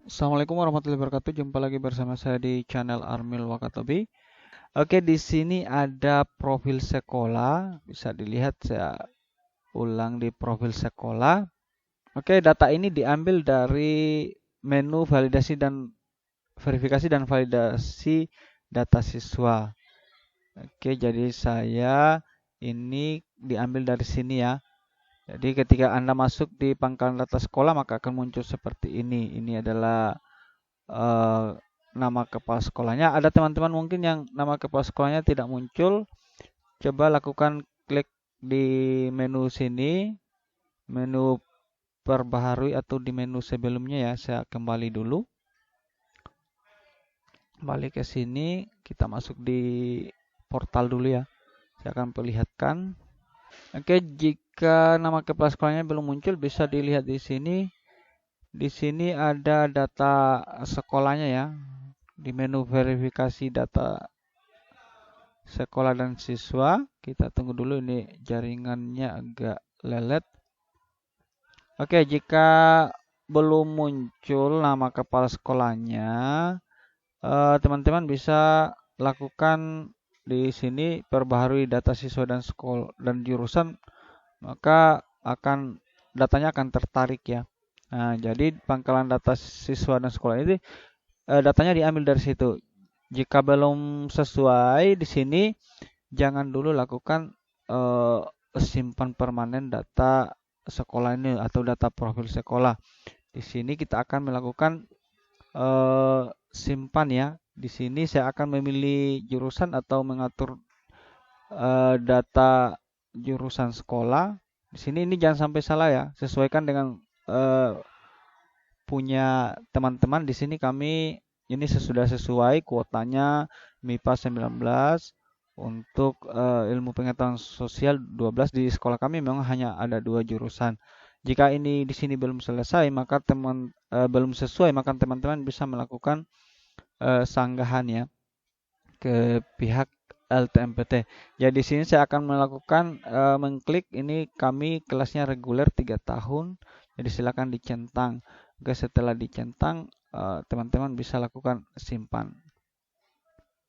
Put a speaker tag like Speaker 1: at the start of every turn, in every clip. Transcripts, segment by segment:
Speaker 1: Assalamualaikum warahmatullahi wabarakatuh. Jumpa lagi bersama saya di channel Armil Wakatobi. Oke, di sini ada profil sekolah. Bisa dilihat saya ulang di profil sekolah. Oke, data ini diambil dari menu validasi dan verifikasi dan validasi data siswa. Oke, jadi saya ini diambil dari sini ya. Jadi ketika Anda masuk di pangkalan data sekolah maka akan muncul seperti ini. Ini adalah eh, nama kepala sekolahnya. Ada teman-teman mungkin yang nama kepala sekolahnya tidak muncul, coba lakukan klik di menu sini, menu perbaharui atau di menu sebelumnya ya. Saya kembali dulu, kembali ke sini, kita masuk di portal dulu ya. Saya akan perlihatkan. Oke, jika nama kepala sekolahnya belum muncul, bisa dilihat di sini. Di sini ada data sekolahnya ya. Di menu verifikasi data sekolah dan siswa. Kita tunggu dulu, ini jaringannya agak lelet. Oke, jika belum muncul nama kepala sekolahnya, teman-teman bisa lakukan di sini perbaharui data siswa dan sekolah dan jurusan, maka datanya akan tertarik ya. Nah, jadi pangkalan data siswa dan sekolah ini datanya diambil dari situ. Jika belum sesuai di sini, jangan dulu lakukan eh, simpan permanen data sekolah ini atau data profil sekolah. Di sini kita akan melakukan simpan ya. Di sini saya akan memilih jurusan atau mengatur data jurusan sekolah. Di sini ini jangan sampai salah ya. Sesuaikan dengan eh, punya teman-teman. Di sini kami ini sudah sesuai kuotanya MIPA 19 untuk ilmu pengetahuan sosial 12. Di sekolah kami memang hanya ada dua jurusan. Jika ini di sini belum selesai, maka belum sesuai, maka teman-teman bisa melakukan sanggahan ya ke pihak LTMPT. Jadi di sini saya akan melakukan mengklik ini, kami kelasnya reguler 3 tahun. Jadi silakan dicentang. Oke, setelah dicentang teman-teman bisa lakukan simpan.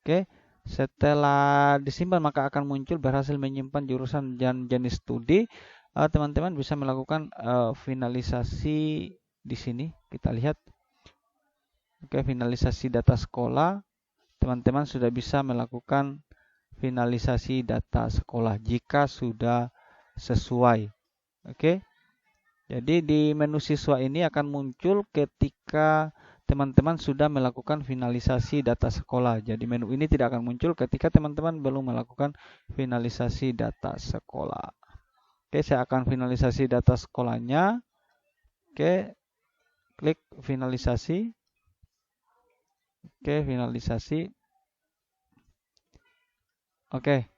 Speaker 1: Oke, setelah disimpan maka akan muncul berhasil menyimpan jurusan dan jenis studi. Teman-teman bisa melakukan finalisasi di sini. Kita lihat. Oke, finalisasi data sekolah. Teman-teman sudah bisa melakukan finalisasi data sekolah jika sudah sesuai. Oke. Jadi di menu siswa ini akan muncul ketika teman-teman sudah melakukan finalisasi data sekolah. Jadi menu ini tidak akan muncul ketika teman-teman belum melakukan finalisasi data sekolah. Oke, saya akan finalisasi data sekolahnya. Oke, klik finalisasi. Oke, finalisasi. Oke,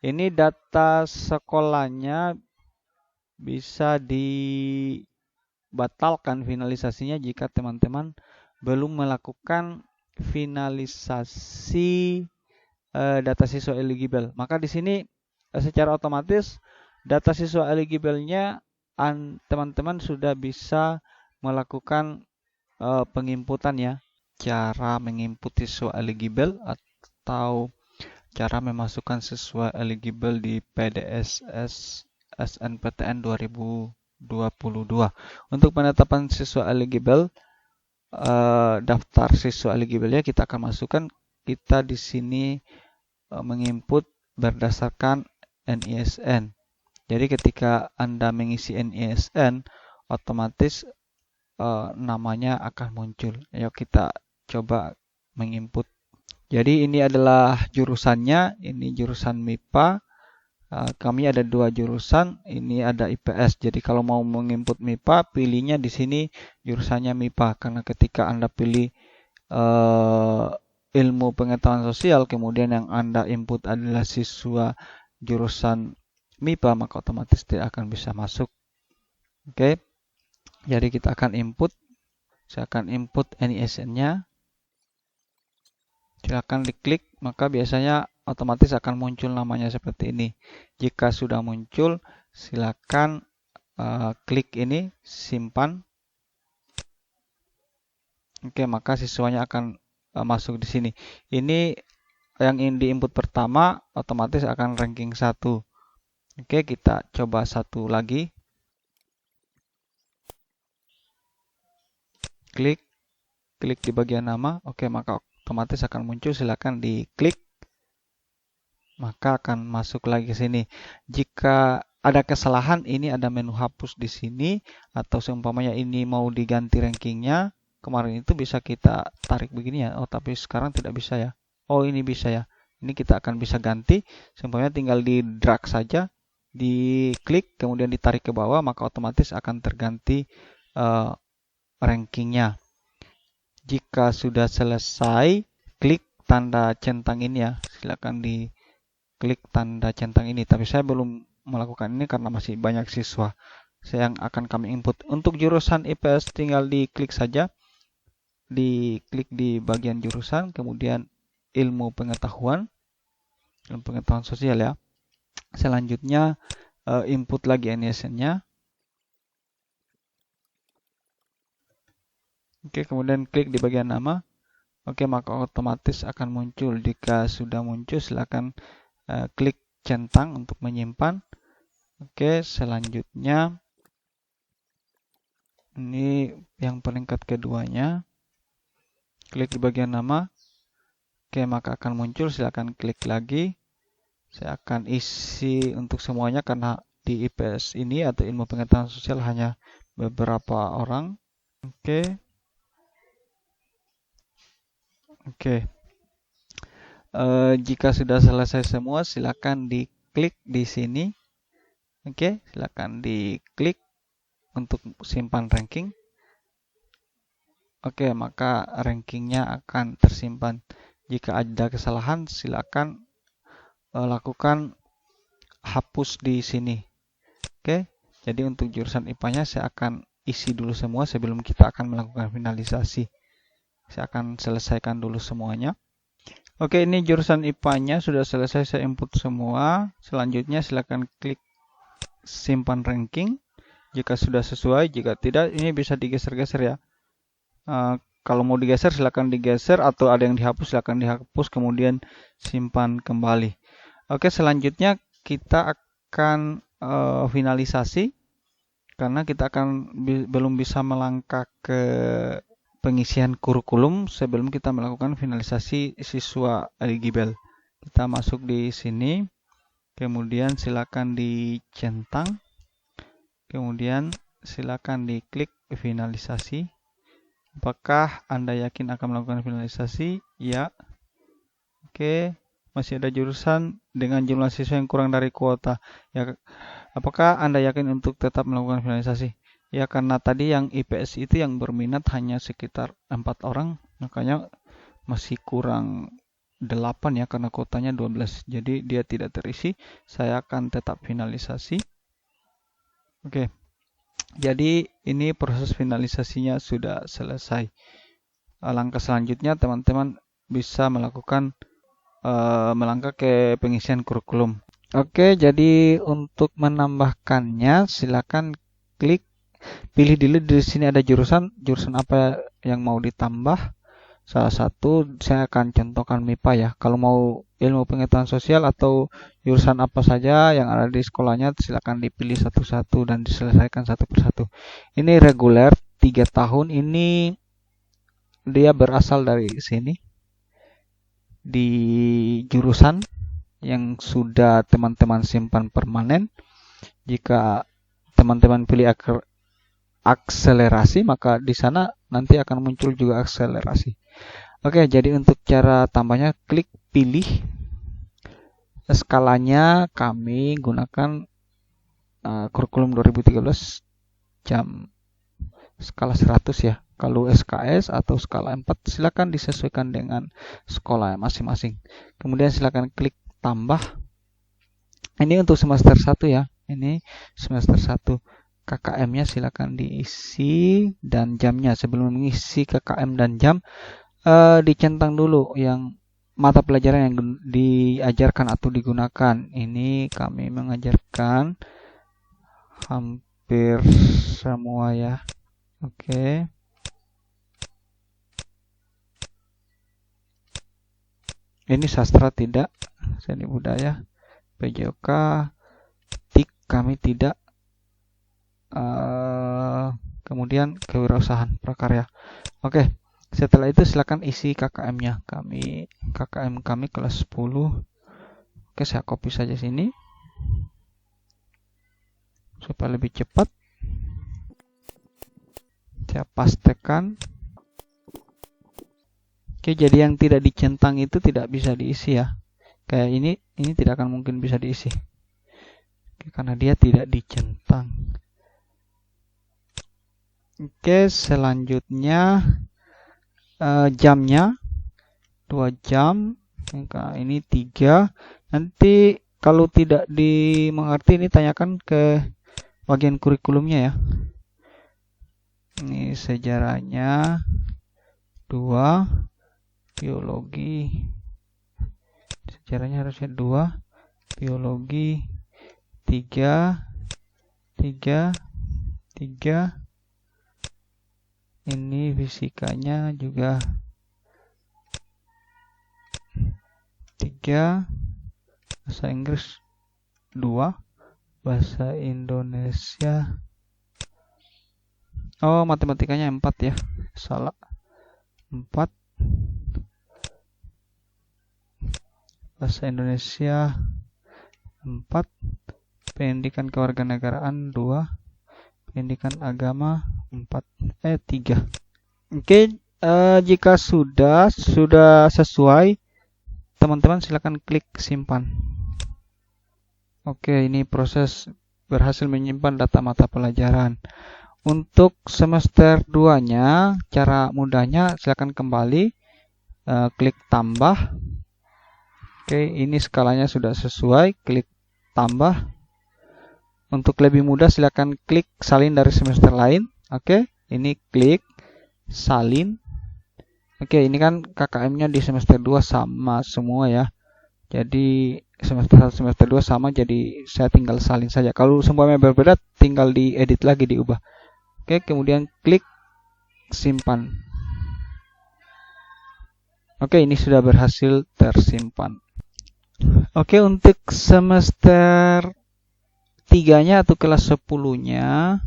Speaker 1: ini data sekolahnya bisa dibatalkan finalisasinya jika teman-teman belum melakukan finalisasi data siswa eligible. Maka di sini secara otomatis data siswa eligible-nya teman-teman sudah bisa melakukan penginputan ya. Cara menginput siswa eligible atau cara memasukkan siswa eligible di PDSS SNPTN 2022. Untuk penetapan siswa eligible, daftar siswa eligible ya kita akan masukkan. Kita di sini menginput berdasarkan NISN. Jadi ketika Anda mengisi NISN, otomatis namanya akan muncul. Ayo kita coba menginput. Jadi ini adalah jurusannya, ini jurusan MIPA. Kami ada dua jurusan, ini ada IPS. Jadi kalau mau menginput MIPA, pilihnya di sini jurusannya MIPA. Karena ketika Anda pilih ilmu pengetahuan sosial, kemudian yang Anda input adalah siswa jurusan MIPA, maka otomatis tidak akan bisa masuk. Oke, jadi kita akan input. Saya akan input NISN-nya. Silakan diklik, maka biasanya otomatis akan muncul namanya seperti ini. Jika sudah muncul, silakan klik ini, simpan. Oke, maka siswanya akan masuk di sini. Ini yang di input pertama otomatis akan ranking 1. Oke, kita coba satu lagi. Klik di bagian nama. Oke, maka otomatis akan muncul. Silakan diklik, maka akan masuk lagi ke sini. Jika ada kesalahan, ini ada menu hapus di sini, atau seumpamanya ini mau diganti rankingnya, kemarin itu bisa kita tarik begini ya. Oh, tapi sekarang tidak bisa ya. Oh, ini bisa ya. Ini kita akan bisa ganti. Seumpamanya tinggal di drag saja, diklik, kemudian ditarik ke bawah, maka otomatis akan terganti rankingnya. Jika sudah selesai, klik tanda centang ini ya. Silakan diklik tanda centang ini. Tapi saya belum melakukan ini karena masih banyak siswa yang akan kami input. Untuk jurusan IPS tinggal diklik saja. Diklik di bagian jurusan, kemudian ilmu pengetahuan sosial ya. Selanjutnya input lagi NISN-nya. Oke, kemudian klik di bagian nama. Oke, maka otomatis akan muncul. Jika sudah muncul, silakan klik centang untuk menyimpan. Oke, selanjutnya ini yang peringkat keduanya. Klik di bagian nama. Oke, maka akan muncul. Silakan klik lagi. Saya akan isi untuk semuanya karena di IPS ini atau ilmu pengetahuan sosial hanya beberapa orang. Oke. Jika sudah selesai semua, silakan diklik di sini. Oke, silakan diklik untuk simpan ranking. Oke, maka rankingnya akan tersimpan. Jika ada kesalahan, silakan lakukan hapus di sini. Oke, jadi untuk jurusan IPA-nya saya akan isi dulu semua sebelum kita akan melakukan finalisasi. Saya akan selesaikan dulu semuanya. Oke, ini jurusan IPA-nya sudah selesai saya input semua. Selanjutnya silakan klik simpan ranking. Jika sudah sesuai, jika tidak, ini bisa digeser-geser ya. Kalau mau digeser silakan digeser, atau ada yang dihapus silakan dihapus, kemudian simpan kembali. Oke, selanjutnya kita akan finalisasi karena kita akan belum bisa melangkah ke pengisian kurikulum sebelum kita melakukan finalisasi siswa eligible. Kita masuk di sini, kemudian silakan dicentang, kemudian silakan diklik finalisasi. Apakah Anda yakin akan melakukan finalisasi? Ya. Oke, masih ada jurusan dengan jumlah siswa yang kurang dari kuota. Ya, apakah Anda yakin untuk tetap melakukan finalisasi? Ya, karena tadi yang IPS itu yang berminat hanya sekitar 4 orang, makanya masih kurang 8 ya, karena kuotanya 12. Jadi dia tidak terisi, saya akan tetap finalisasi. Oke, jadi ini proses finalisasinya sudah selesai. Langkah selanjutnya teman-teman bisa melakukan melangkah ke pengisian kurikulum. Oke, jadi untuk menambahkannya silakan klik pilih dulu di sini ada jurusan apa yang mau ditambah. Salah satu saya akan contohkan MIPA ya. Kalau mau ilmu pengetahuan sosial atau jurusan apa saja yang ada di sekolahnya silakan dipilih satu-satu dan diselesaikan satu persatu. Ini reguler 3 tahun, ini dia berasal dari sini di jurusan yang sudah teman-teman simpan permanen. Jika teman-teman pilih akselerasi, maka di sana nanti akan muncul juga akselerasi. Oke, jadi untuk cara tambahnya klik pilih. Skalanya kami gunakan kurikulum 2013 jam skala 100 ya. Kalau SKS atau skala 4 silakan disesuaikan dengan sekolah masing-masing. Kemudian silakan klik tambah. Ini untuk semester 1 ya. Ini semester 1. KKM-nya silakan diisi dan jamnya. Sebelum mengisi KKM dan jam, dicentang dulu yang mata pelajaran yang diajarkan atau digunakan. Ini kami mengajarkan hampir semua ya. Oke. Ini sastra tidak, seni budaya, PJOK, TIK kami tidak. Kemudian kewirausahaan prakarya. Oke, setelah itu silakan isi KKM-nya. KKM kami kelas 10. Oke, saya copy saja sini supaya lebih cepat. Saya pastekan. Oke, jadi yang tidak dicentang itu tidak bisa diisi ya. Kayak ini tidak akan mungkin bisa diisi. Oke, karena dia tidak dicentang. Oke, selanjutnya jamnya 2 jam. Ini 3. Nanti kalau tidak dimengerti ini tanyakan ke bagian kurikulumnya ya. Ini sejarahnya 2, biologi. Sejarahnya harusnya 2, biologi 3. Ini fisikanya juga 3, bahasa Inggris 2, bahasa Indonesia, oh matematikanya 4 ya, salah, 4, bahasa Indonesia 4, pendidikan kewarganegaraan 2, pendidikan agama 3. Oke, jika sudah sesuai, teman-teman silakan klik simpan. Oke, ini proses berhasil menyimpan data mata pelajaran. Untuk semester 2-nya, cara mudahnya silakan kembali klik tambah. Oke, ini skalanya sudah sesuai, klik tambah. Untuk lebih mudah silakan klik salin dari semester lain. Oke, ini klik salin. Oke, ini kan KKM-nya di semester 2 sama semua ya. Jadi semester 1 semester 2 sama, jadi saya tinggal salin saja. Kalau semuanya berbeda tinggal diedit lagi, diubah. Oke, kemudian klik simpan. Oke, ini sudah berhasil tersimpan. Oke, untuk semester 3-nya atau kelas 10-nya,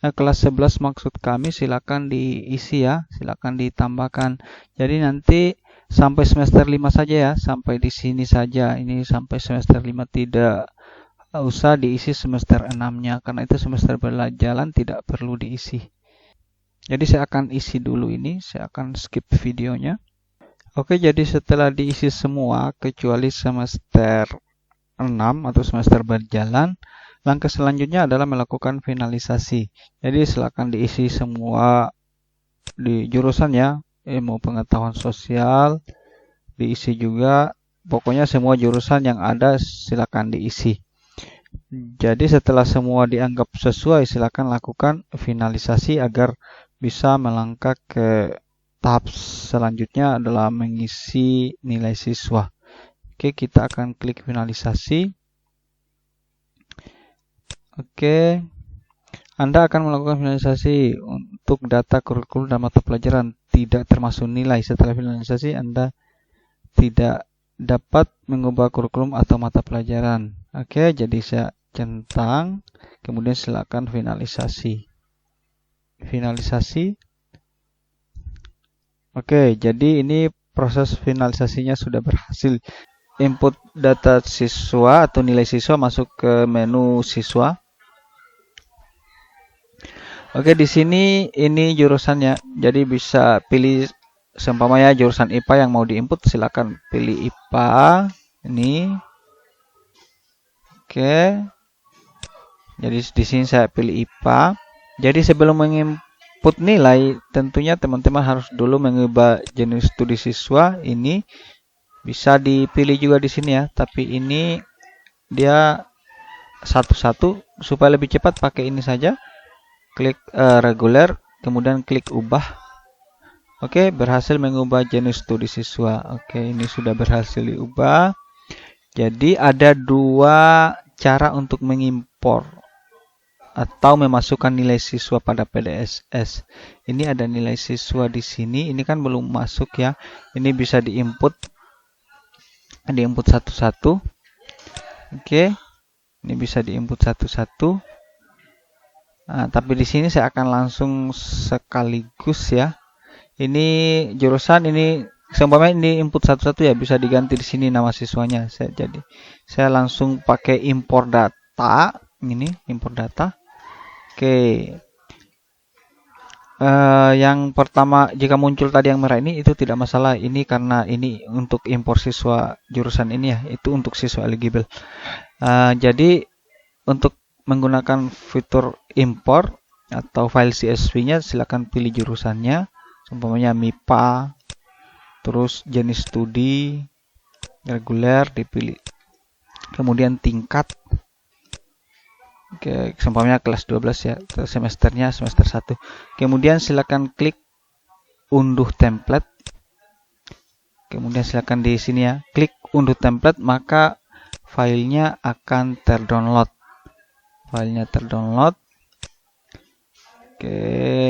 Speaker 1: kelas 11 maksud kami, silakan diisi ya, silakan ditambahkan. Jadi nanti sampai semester 5 saja ya, sampai di sini saja. Ini sampai semester 5, tidak usah diisi semester 6-nya, karena itu semester berjalan tidak perlu diisi. Jadi saya akan isi dulu ini, saya akan skip videonya. Oke, jadi setelah diisi semua kecuali semester 6 atau semester berjalan, langkah selanjutnya adalah melakukan finalisasi. Jadi silakan diisi semua di jurusan ya, ilmu pengetahuan sosial diisi juga. Pokoknya semua jurusan yang ada silakan diisi. Jadi setelah semua dianggap sesuai, silakan lakukan finalisasi agar bisa melangkah ke tahap selanjutnya adalah mengisi nilai siswa. Oke, kita akan klik finalisasi. Oke, Anda akan melakukan finalisasi untuk data kurikulum dan mata pelajaran tidak termasuk nilai. Setelah finalisasi, Anda tidak dapat mengubah kurikulum atau mata pelajaran. Oke, jadi saya centang, kemudian silakan finalisasi. Finalisasi. Oke, jadi ini proses finalisasinya sudah berhasil. Input data siswa atau nilai siswa masuk ke menu siswa. Oke, di sini ini jurusannya. Jadi bisa pilih seumpamanya jurusan IPA yang mau diinput, silakan pilih IPA. Ini. Oke. Jadi di sini saya pilih IPA. Jadi sebelum menginput nilai, tentunya teman-teman harus dulu mengubah jenis studi siswa. Ini bisa dipilih juga di sini ya, tapi ini dia satu-satu supaya lebih cepat pakai ini saja. Klik reguler, kemudian klik ubah. Oke, berhasil mengubah jenis studi siswa. Oke, ini sudah berhasil diubah. Jadi ada 2 cara untuk mengimpor atau memasukkan nilai siswa pada PDSS. Ini ada nilai siswa di sini. Ini kan belum masuk ya. Ini bisa diinput Diinput satu-satu. Oke, ini bisa diinput satu-satu. Nah, tapi di sini saya akan langsung sekaligus ya. Ini jurusan, ini seumpamanya ini input satu-satu ya, bisa diganti di sini nama siswanya. Saya langsung pakai impor data. Ini impor data. Oke. Yang pertama, jika muncul tadi yang merah ini itu tidak masalah. Ini karena ini untuk impor siswa jurusan ini ya, itu untuk siswa eligible. Jadi untuk menggunakan fitur impor atau file CSV-nya, silakan pilih jurusannya, umpamanya MIPA, terus jenis studi, reguler dipilih, kemudian tingkat, oke, umpamanya kelas 12 ya, semesternya semester 1. Kemudian silakan klik unduh template. Kemudian silakan di sini ya, klik unduh template, maka filenya akan terdownload. Oke,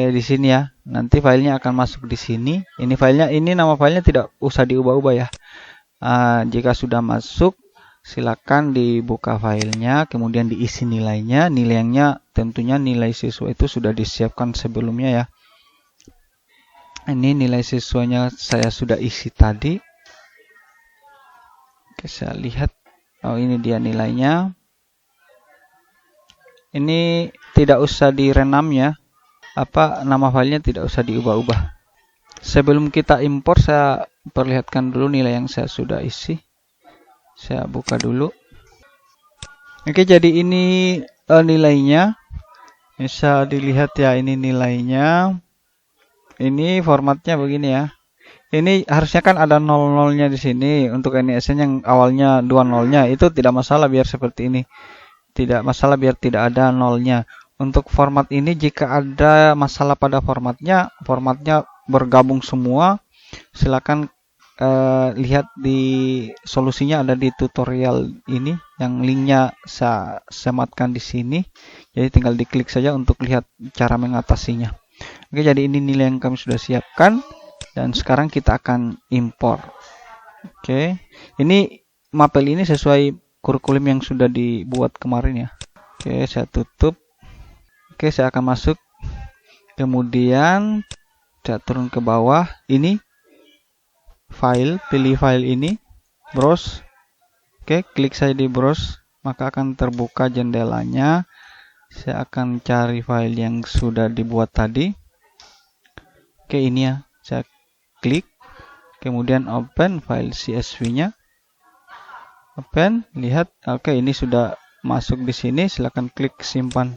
Speaker 1: di sini ya. Nanti filenya akan masuk di sini. Ini filenya, ini nama filenya tidak usah diubah-ubah ya. Jika sudah masuk, silakan dibuka filenya, kemudian diisi nilainya. Nilainya tentunya nilai siswa itu sudah disiapkan sebelumnya ya. Ini nilai siswanya saya sudah isi tadi. Oke, saya lihat. Oh, ini dia nilainya. Ini tidak usah direnam ya. Nama filenya tidak usah diubah-ubah. Sebelum kita impor, saya perlihatkan dulu nilai yang saya sudah isi. Saya buka dulu. Oke, jadi ini nilainya. Bisa dilihat ya, ini nilainya. Ini formatnya begini ya. Ini harusnya kan ada 00-nya di sini. Untuk NISN yang awalnya 20-nya, itu tidak masalah biar seperti ini. Tidak masalah biar tidak ada nolnya. Untuk format ini, jika ada masalah pada formatnya bergabung semua, silakan lihat di solusinya, ada di tutorial ini yang linknya saya sematkan di sini. Jadi tinggal diklik saja untuk lihat cara mengatasinya. Oke, jadi ini nilai yang kami sudah siapkan dan sekarang kita akan impor. Oke, ini mapel ini sesuai kurikulum yang sudah dibuat kemarin ya. Oke, saya tutup. Oke, saya akan masuk. Kemudian saya turun ke bawah. Ini file, pilih file ini, browse. Oke, klik saya di browse, maka akan terbuka jendelanya. Saya akan cari file yang sudah dibuat tadi. Oke, ini ya. Saya klik. Kemudian open file CSV-nya. Open, lihat. Oke, ini sudah masuk di sini. Silakan klik simpan.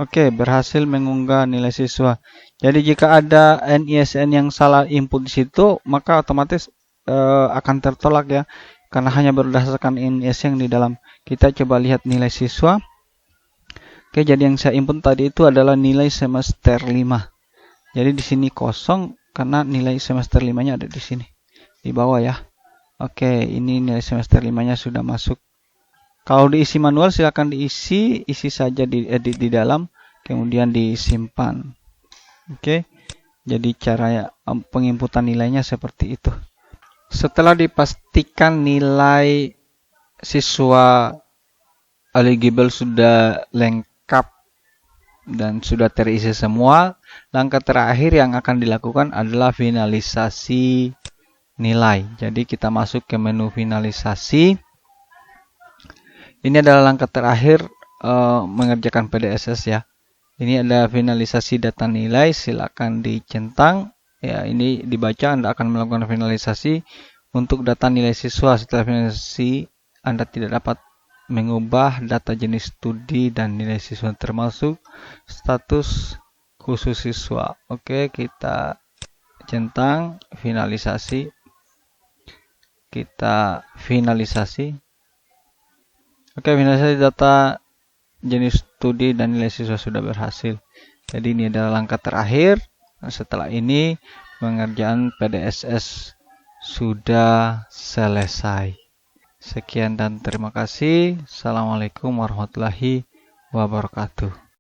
Speaker 1: Oke, berhasil mengunggah nilai siswa. Jadi jika ada NISN yang salah input di situ, maka otomatis akan tertolak ya, karena hanya berdasarkan NISN yang di dalam. Kita coba lihat nilai siswa. Oke, jadi yang saya input tadi itu adalah nilai semester 5. Jadi di sini kosong karena nilai semester 5-nya ada di sini di bawah ya. Oke, ini nilai semester 5-nya sudah masuk. Kalau diisi manual, silakan isi saja, diedit di dalam, kemudian disimpan. Oke, jadi cara penginputan nilainya seperti itu. Setelah dipastikan nilai siswa eligible sudah lengkap dan sudah terisi semua, langkah terakhir yang akan dilakukan adalah finalisasi nilai. Jadi kita masuk ke menu finalisasi. Ini adalah langkah terakhir mengerjakan PDSS ya. Ini ada finalisasi data nilai, silakan dicentang. Ya, ini dibaca, Anda akan melakukan finalisasi untuk data nilai siswa. Setelah finalisasi, Anda tidak dapat mengubah data jenis studi dan nilai siswa, termasuk status khusus siswa. Oke, kita centang finalisasi. Kita finalisasi. Oke, finalisasi data jenis studi dan nilai siswa sudah berhasil. Jadi ini adalah langkah terakhir. Setelah ini pengerjaan PDSS sudah selesai. Sekian dan terima kasih. Assalamualaikum warahmatullahi wabarakatuh.